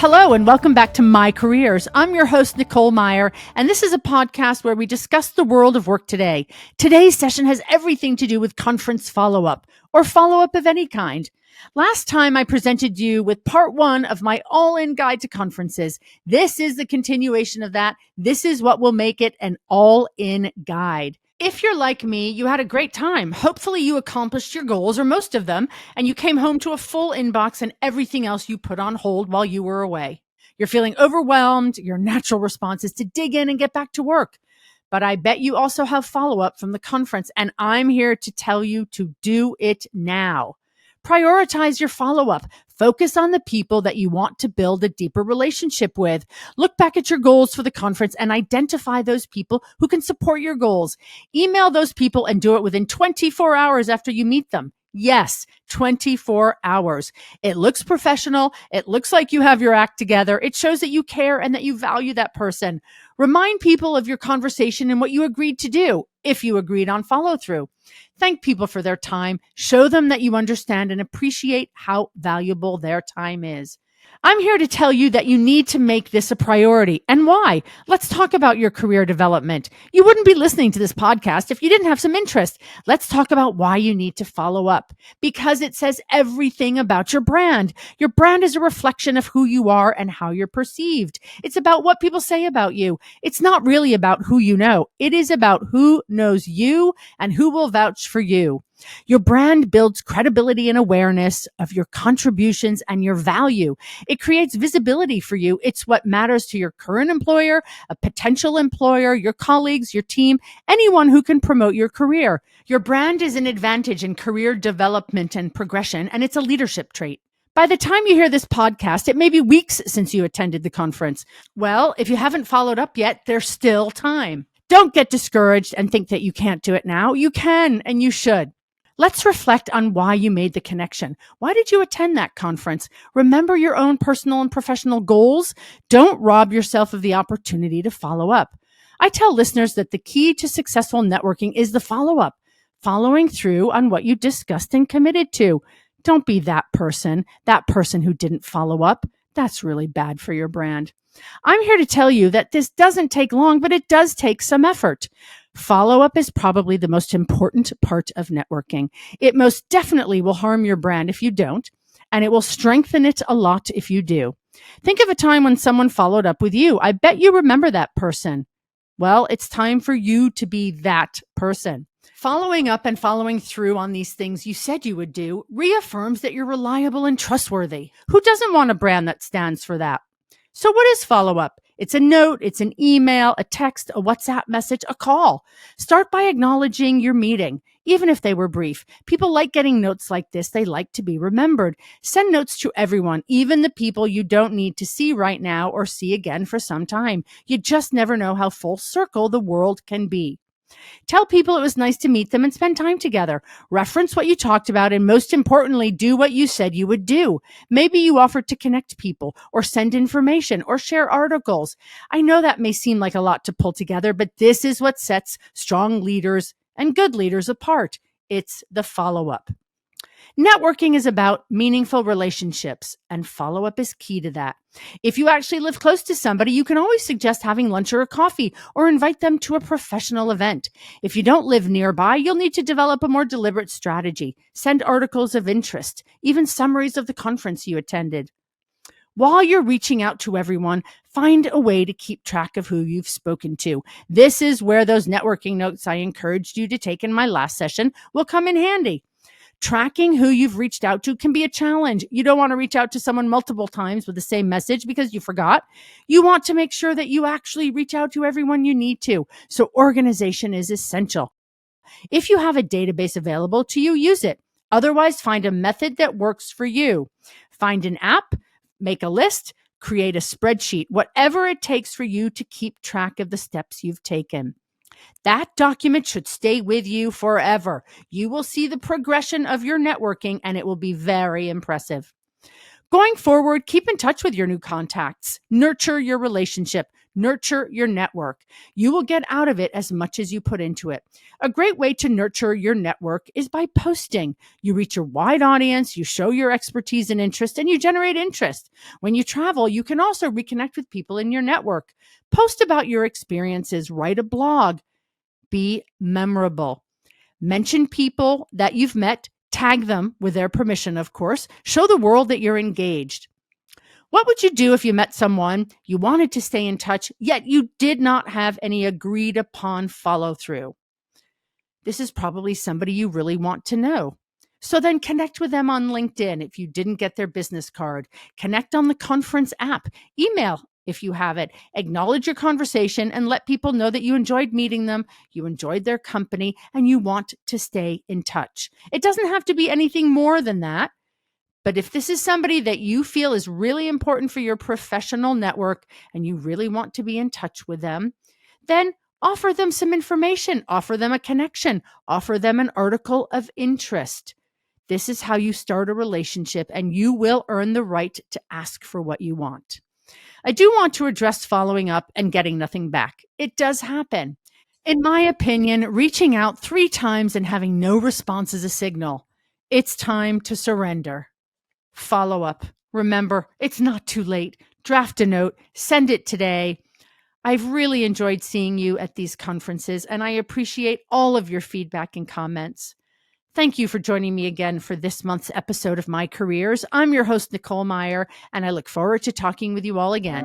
Hello, and welcome back to My Careers. I'm your host, Nicole Meyer, and this is a podcast where we discuss the world of work today. Today's session has everything to do with conference follow-up, or follow-up of any kind. Last time I presented you with part one of my all-in guide to conferences. This is the continuation of that. This is what will make it an all-in guide. If you're like me, you had a great time. Hopefully you accomplished your goals, or most of them, and you came home to a full inbox and everything else you put on hold while you were away. You're feeling overwhelmed. Your natural response is to dig in and get back to work. But I bet you also have follow-up from the conference, and I'm here to tell you to do it now. Prioritize your follow-up. Focus on the people that you want to build a deeper relationship with. Look back at your goals for the conference and identify those people who can support your goals. Email those people and do it within 24 hours after you meet them. Yes, 24 hours. It looks professional. It looks like you have your act together. It shows that you care and that you value that person. Remind people of your conversation and what you agreed to do, if you agreed on follow through. Thank people for their time. Show them that you understand and appreciate how valuable their time is. I'm here to tell you that you need to make this a priority. And why? Let's talk about your career development. You wouldn't be listening to this podcast if you didn't have some interest. Let's talk about why you need to follow up, because it says everything about your brand. Your brand is a reflection of who you are and how you're perceived. It's about what people say about you. It's not really about who you know. It is about who knows you and who will vouch for you. Your brand builds credibility and awareness of your contributions and your value. It creates visibility for you. It's what matters to your current employer, a potential employer, your colleagues, your team, anyone who can promote your career. Your brand is an advantage in career development and progression, and it's a leadership trait. By the time you hear this podcast, it may be weeks since you attended the conference. Well, if you haven't followed up yet, there's still time. Don't get discouraged and think that you can't do it now. You can, and you should. Let's reflect on why you made the connection. Why did you attend that conference? Remember your own personal and professional goals. Don't rob yourself of the opportunity to follow up. I tell listeners that the key to successful networking is the follow-up, following through on what you discussed and committed to. Don't be that person who didn't follow up. That's really bad for your brand. I'm here to tell you that this doesn't take long, but it does take some effort. Follow-up is probably the most important part of networking. It most definitely will harm your brand if you don't, and it will strengthen it a lot if you do. Think of a time when someone followed up with you. I bet you remember that person. Well, it's time for you to be that person. Following up and following through on these things you said you would do reaffirms that you're reliable and trustworthy. Who doesn't want a brand that stands for that? So what is follow-up? It's a note, it's an email, a text, a WhatsApp message, a call. Start by acknowledging your meeting, even if they were brief. People like getting notes like this. They like to be remembered. Send notes to everyone, even the people you don't need to see right now or see again for some time. You just never know how full circle the world can be. Tell people it was nice to meet them and spend time together. Reference what you talked about, and most importantly, do what you said you would do. Maybe you offered to connect people or send information or share articles. I know that may seem like a lot to pull together, but this is what sets strong leaders and good leaders apart. It's the follow-up. Networking is about meaningful relationships, and follow-up is key to that. If you actually live close to somebody, you can always suggest having lunch or a coffee or invite them to a professional event. If you don't live nearby, you'll need to develop a more deliberate strategy. Send articles of interest, even summaries of the conference you attended. While you're reaching out to everyone, find a way to keep track of who you've spoken to. This is where those networking notes I encouraged you to take in my last session will come in handy. Tracking who you've reached out to can be a challenge. You don't want to reach out to someone multiple times with the same message because you forgot. You want to make sure that you actually reach out to everyone you need to. So organization is essential. If you have a database available to you, use it. Otherwise, find a method that works for you. Find an app, make a list, create a spreadsheet, whatever it takes for you to keep track of the steps you've taken. That document should stay with you forever. You will see the progression of your networking, and it will be very impressive. Going forward, keep in touch with your new contacts. Nurture your relationship. Nurture your network. You will get out of it as much as you put into it. A great way to nurture your network is by posting. You reach a wide audience, you show your expertise and interest, and you generate interest. When you travel, you can also reconnect with people in your network. Post about your experiences, write a blog, be memorable. Mention people that you've met, tag them with their permission, of course. Show the world that you're engaged. What would you do if you met someone you wanted to stay in touch, yet you did not have any agreed upon follow through? This is probably somebody you really want to know. So then connect with them on LinkedIn if you didn't get their business card. Connect on the conference app. Email if you have it. Acknowledge your conversation and let people know that you enjoyed meeting them, you enjoyed their company, and you want to stay in touch. It doesn't have to be anything more than that. But if this is somebody that you feel is really important for your professional network and you really want to be in touch with them, then offer them some information, offer them a connection, offer them an article of interest. This is how you start a relationship, and you will earn the right to ask for what you want. I do want to address following up and getting nothing back. It does happen. In my opinion, reaching out 3 times and having no response is a signal. It's time to surrender. Follow up. Remember, it's not too late. Draft a note, send it today. I've really enjoyed seeing you at these conferences, and I appreciate all of your feedback and comments. Thank you for joining me again for this month's episode of My Careers. I'm your host, Nicole Meyer, and I look forward to talking with you all again.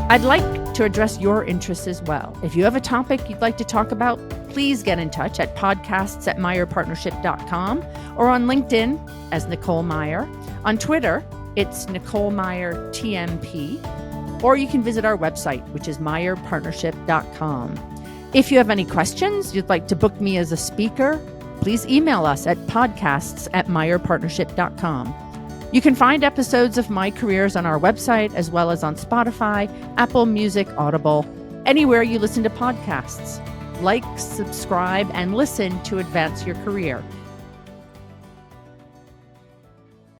I'd like to address your interests as well. If you have a topic you'd like to talk about, please get in touch at podcasts@meyerpartnership.com or on LinkedIn as Nicole Meyer. On Twitter, it's Nicole Meyer TMP, or you can visit our website, which is meyerpartnership.com. If you have any questions, you'd like to book me as a speaker, please email us at podcasts@meyerpartnership.com. You can find episodes of My Careers on our website, as well as on Spotify, Apple Music, Audible, anywhere you listen to podcasts. Like, subscribe, and listen to advance your career.